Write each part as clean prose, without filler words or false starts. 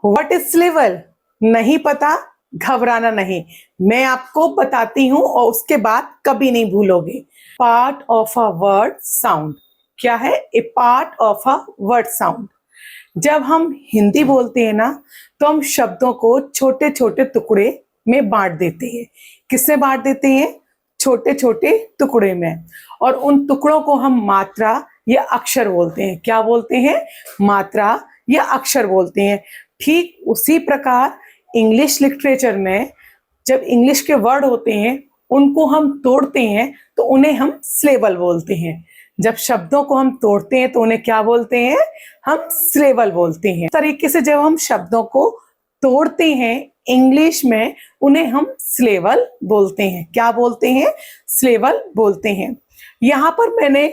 What is स्लेवल? नहीं पता, घबराना नहीं, मैं आपको बताती हूं और उसके बाद कभी नहीं भूलोगे। Part of a word sound क्या है? A part of a word sound. जब हम हिंदी बोलते हैं ना, तो हम शब्दों को छोटे छोटे टुकड़े में बांट देते हैं। किससे बांट देते हैं? छोटे छोटे टुकड़े में। और उन टुकड़ों को हम मात्रा या अक्षर बोलते हैं। क्या बोलते हैं? मात्रा या अक्षर बोलते हैं। ठीक उसी प्रकार इंग्लिश लिटरेचर में जब इंग्लिश के वर्ड होते हैं, उनको हम तोड़ते हैं तो उन्हें हम सिलेबल बोलते हैं। जब शब्दों को हम तोड़ते हैं तो उन्हें क्या बोलते हैं? हम सिलेबल बोलते हैं। इस तरीके से जब हम शब्दों को तोड़ते हैं इंग्लिश में, उन्हें हम सिलेबल बोलते हैं। क्या बोलते हैं? सिलेबल बोलते हैं। यहाँ पर मैंने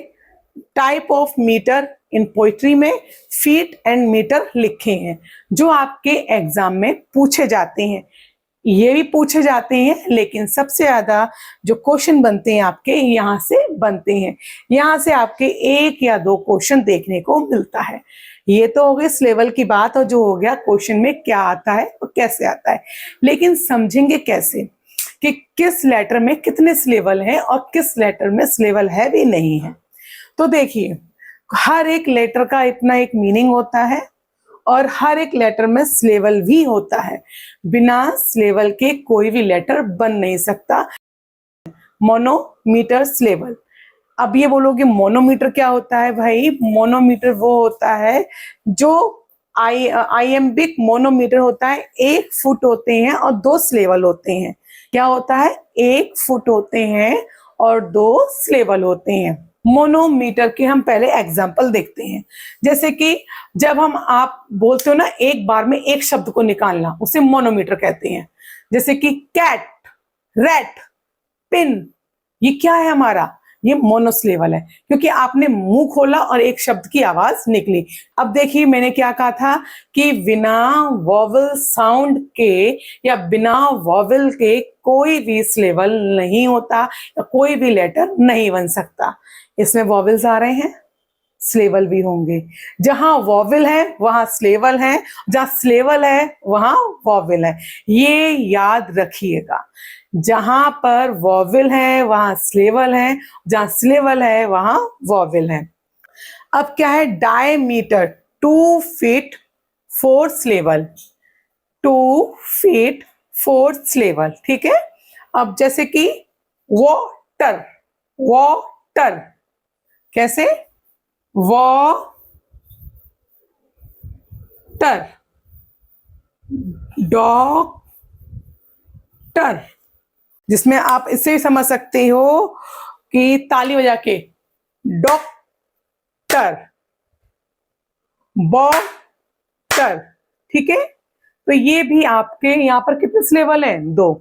type of meter in poetry में फीट एंड मीटर लिखे हैं, जो आपके एग्जाम में पूछे जाते हैं। ये भी पूछे जाते हैं, लेकिन सबसे ज्यादा जो क्वेश्चन बनते हैं आपके यहाँ से बनते हैं। यहाँ से आपके 1 या 2 क्वेश्चन देखने को मिलता है। ये तो हो गई इस लेवल की बात, और जो हो गया क्वेश्चन में क्या आता है और कैसे आता है। लेकिन समझेंगे कैसे कि किस लेटर में कितने सिलेबल हैं और किस लेटर में सिलेबल है भी नहीं है। तो देखिए, हर एक लेटर का इतना एक मीनिंग होता है और हर एक लेटर में सिलेबल भी होता है। बिना सिलेबल के कोई भी लेटर बन नहीं सकता। Manometer syllable. अब ये बोलोगे मोनोमीटर क्या होता है? भाई मोनोमीटर वो होता है जो आइएम्बिक मोनोमीटर होता है। 1 फुट होते हैं और 2 सिलेबल होते हैं। क्या होता है? 1 फुट होते हैं और 2 सिलेबल होते हैं। मोनोमीटर के हम पहले एग्जाम्पल देखते हैं। जैसे कि जब आप बोलते हो ना, एक बार में एक शब्द को निकालना, उसे मोनोमीटर कहते हैं। जैसे कि कैट, रैट, पिन, ये क्या है हमारा? ये मोनोसिलेबल है, क्योंकि आपने मुंह खोला और एक शब्द की आवाज निकली। अब देखिए, मैंने क्या कहा था कि बिना वॉवल साउंड के या बिना वॉवल के कोई भी सिलेबल नहीं होता या कोई भी लेटर नहीं बन सकता। इसमें वॉवल्स आ रहे हैं, सिलेबल भी होंगे। जहां वॉवल है वहां सिलेबल है, जहां सिलेबल है वहां वॉवल है। ये याद रखिएगा, जहां पर वॉवल है वहां सिलेबल है, जहां सिलेबल है वहां वॉवल है। अब क्या है? Diameter 2 feet 4 syllable. 2 feet 4 syllable, ठीक है। अब जैसे कि वॉटर, वॉटर कैसे? वॉटर। डॉक्टर, जिसमें आप इससे समझ सकते हो कि ताली बजा के डॉक्टर, बॉटर, ठीक है। तो ये भी आपके यहाँ पर कितने सिलेबल हैं? 2।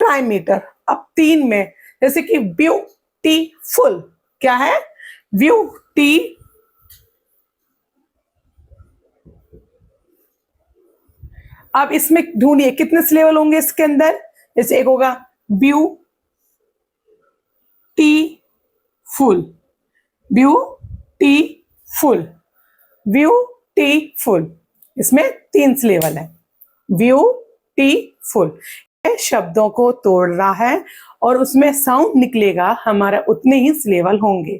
ट्राइमीटर, अब 3 में, जैसे कि ब्यूटीफुल, क्या है? ब्यूटी। अब इसमें ढूंढिए कितने सिलेबल होंगे इसके अंदर। जैसे एक होगा ब्यूटीफुल, ब्यूटीफुल, ब्यूटीफुल, इसमें 3 सिलेबल है। ब्यूटीफुल शब्दों को तोड़ रहा है और उसमें साउंड निकलेगा, हमारा उतने ही सिलेबल होंगे।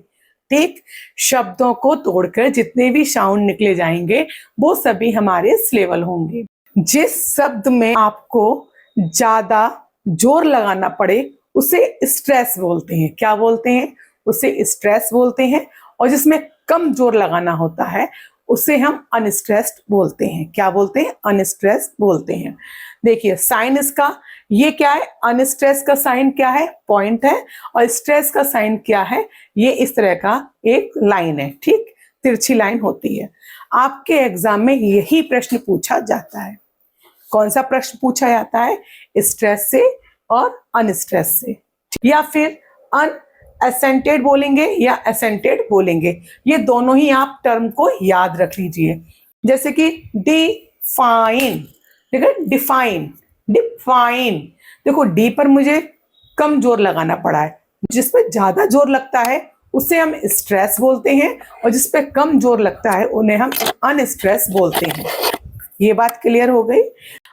ठीक, शब्दों को तोड़कर जितने भी साउंड निकले जाएंगे वो सभी हमारे सिलेबल होंगे। जिस शब्द में आपको ज्यादा जोर लगाना पड़े उसे स्ट्रेस बोलते हैं। क्या बोलते हैं? उसे स्ट्रेस बोलते हैं। और जिसमें कम जोर लगाना होता है उसे हम अनस्ट्रेस्ड बोलते हैं। क्या बोलते हैं? अनस्ट्रेस्ड बोलते हैं। देखिए साइन इसका, ये क्या है? अनस्ट्रेस का साइन क्या है? पॉइंट है। और स्ट्रेस का साइन क्या है? ये इस तरह का एक लाइन है, ठीक, तिरछी लाइन होती है। आपके एग्जाम में यही प्रश्न पूछा जाता है। कौन सा प्रश्न पूछा जाता है? स्ट्रेस से और अनस्ट्रेस से, या फिर अनएसेंटेड बोलेंगे या एसेंटेड बोलेंगे। ये दोनों ही आप टर्म को याद रख लीजिए। जैसे कि डिफाइन, ठीक है, डिफाइन, डिफाइन। देखो डी पर मुझे कम जोर लगाना पड़ा है, जिस पे ज्यादा जोर लगता है उसे हम स्ट्रेस बोलते हैं और जिस पे कम जोर लगता है उन्हें हम अनस्ट्रेस बोलते हैं। ये बात क्लियर हो गई।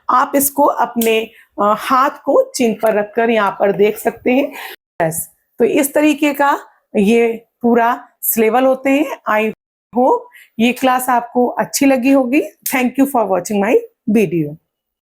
आप इसको अपने हाथ को चिन पर रखकर यहाँ पर देख सकते हैं। यस, तो इस तरीके का ये पूरा सिलेबल होते हैं। आई होप ये क्लास आपको अच्छी लगी होगी। Thank you for watching my video.